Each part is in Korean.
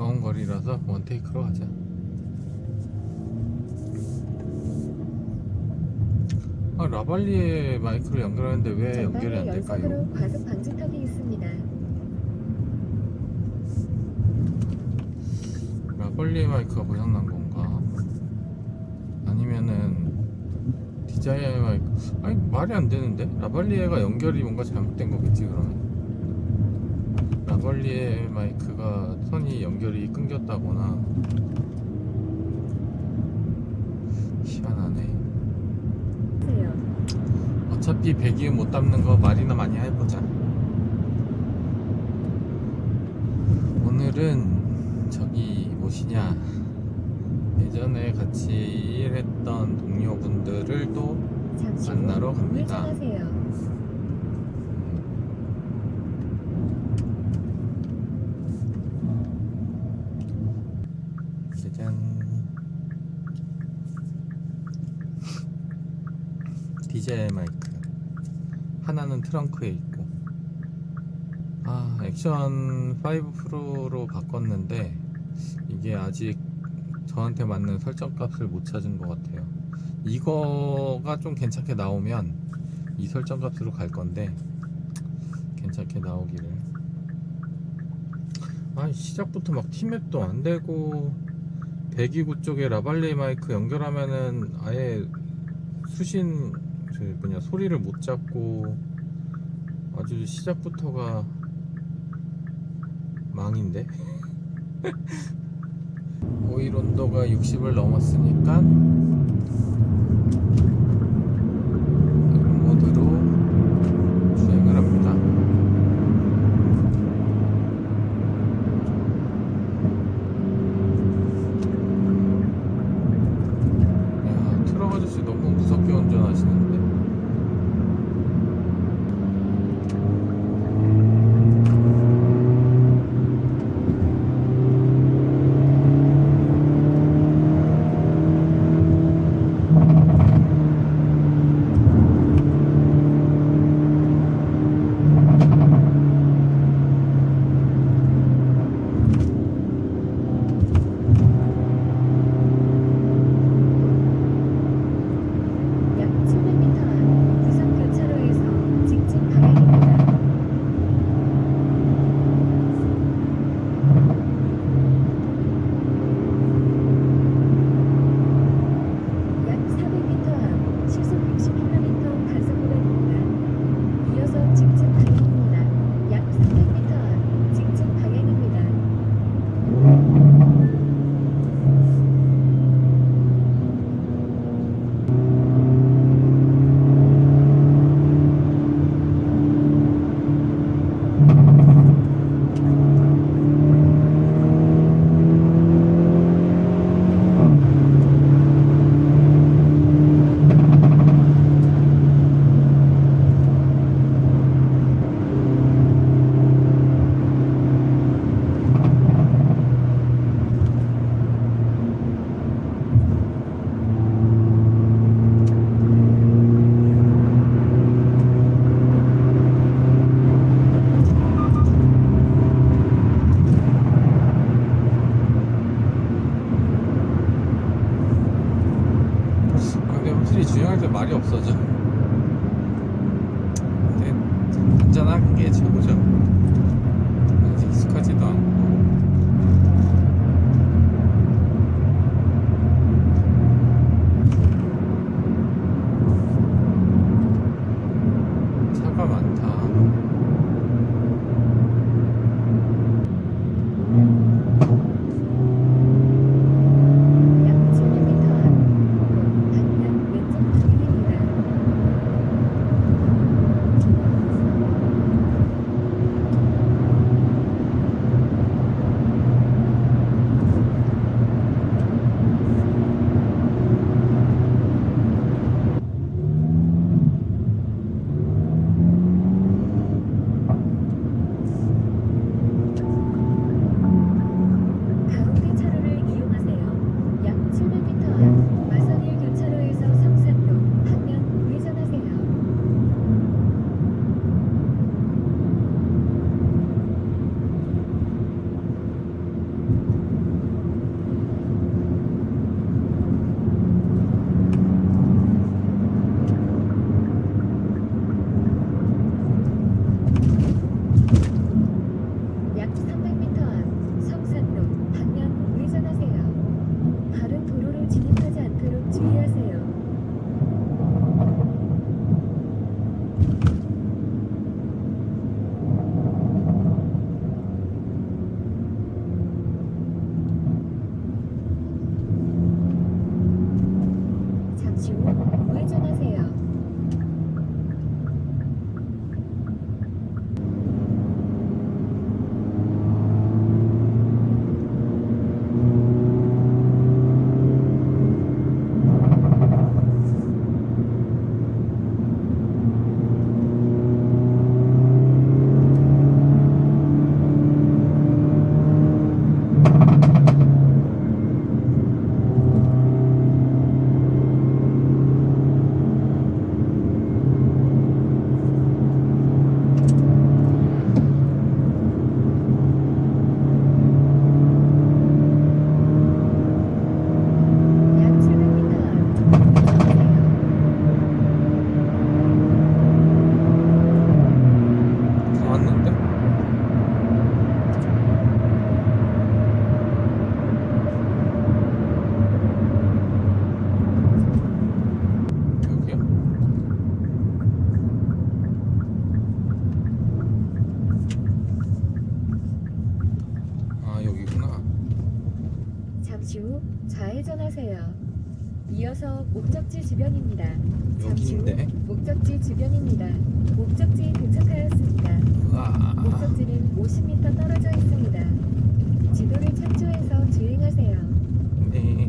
가까운 거리라서 원테이크로 하자. 아, 라발리에 마이크를 연결하는데 왜 연결이 안 될까요? 연속으로 과속 방지턱이 있습니다. 라발리에 마이크가 고장난 건가? 아니면은 DJI 마이크, 아니 말이 안 되는데? 라발리에가 연결이 뭔가 잘못된 거겠지 그러면. 라발리에 마이크가 선이 연결이 끊겼다거나. 희한하네. 어차피 배기음 못 담는 거 말이나 많이 해보자. 오늘은 저기 뭐시냐, 예전에 같이 일했던 동료분들을 또 만나러 갑니다. 짜잔. DJI 마이크 하나는 트렁크에 있고, 아, 액션 5 프로로 바꿨는데 이게 아직 저한테 맞는 설정 값을 못 찾은 것 같아요. 이거가 좀 괜찮게 나오면 이 설정 값으로 갈 건데, 괜찮게 나오기를. 아, 시작부터 막 티맵도 안 되고, 배기구 쪽에 라발리 마이크 연결하면은 아예 수신 소리를 못 잡고, 아주 시작부터가 망인데. 오일 온도가 60을 넘었으니까 모드로 주행을 합니다. 야, 트럭 아저씨 너무 무섭게 운전하시는데. 주행할 때 말이 없어져. 근데 안전한 게 최고죠. 아직 익숙하지도 않고. 차가 많다. 잠시 후 좌회전하세요. 이어서 목적지 주변입니다. 잠시 후 여기인데. 목적지 주변입니다. 목적지에 도착하였습니다. 아, 목적지는 50m 떨어져 있습니다. 지도를 참조해서 주행하세요. 네.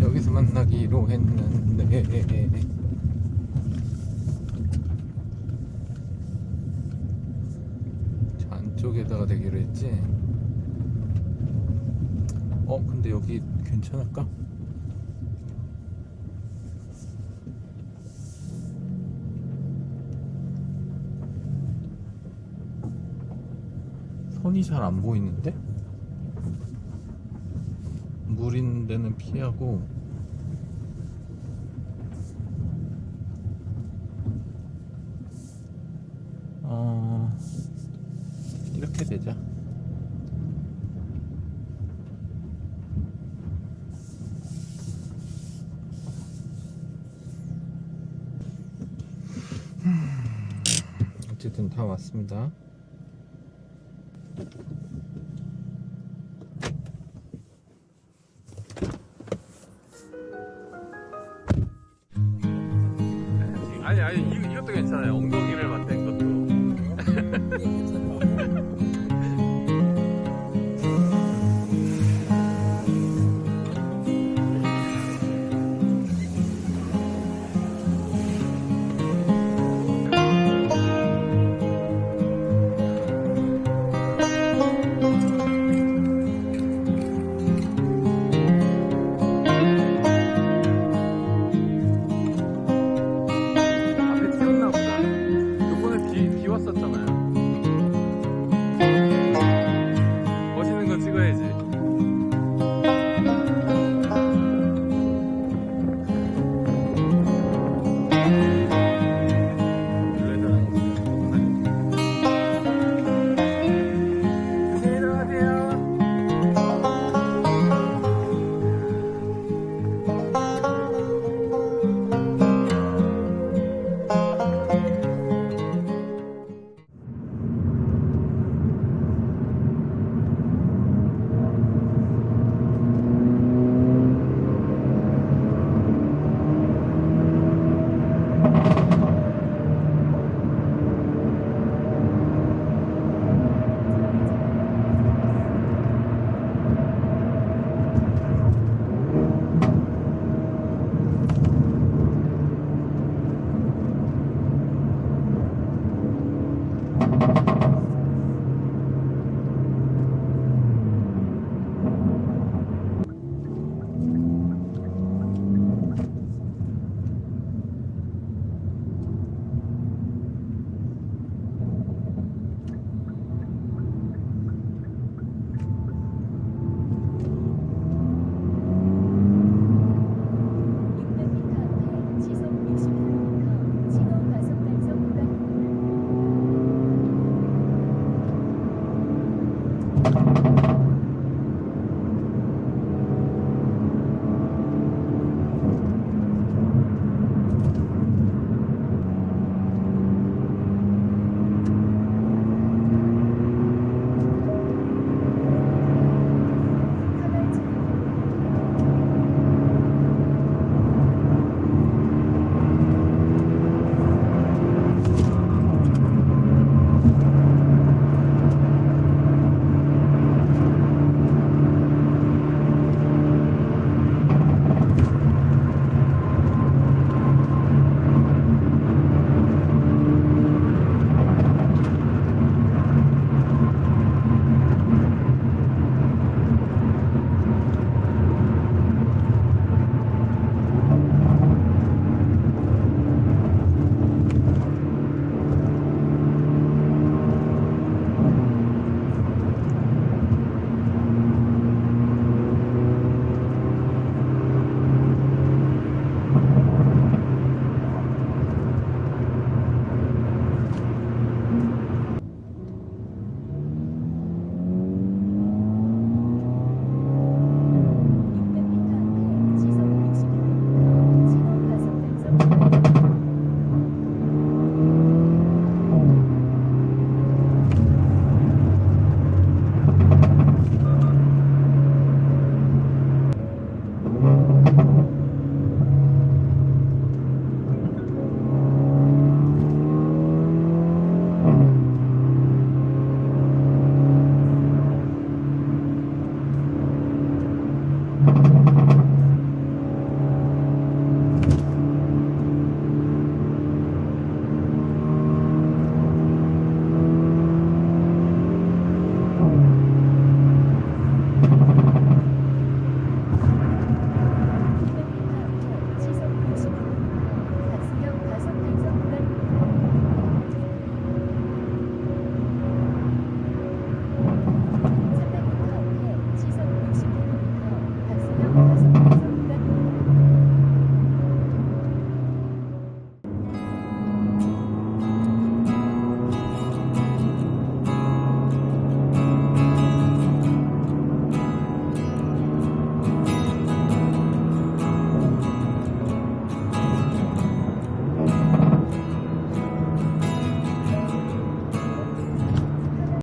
여기서 만나기로 했는데. 저 안쪽에다가 대기로 했지. 근데 여기 괜찮을까? 선이 잘 안 보이는데? 물 있는 데는 피하고. 이렇게 되자. 어쨌든 다 왔습니다.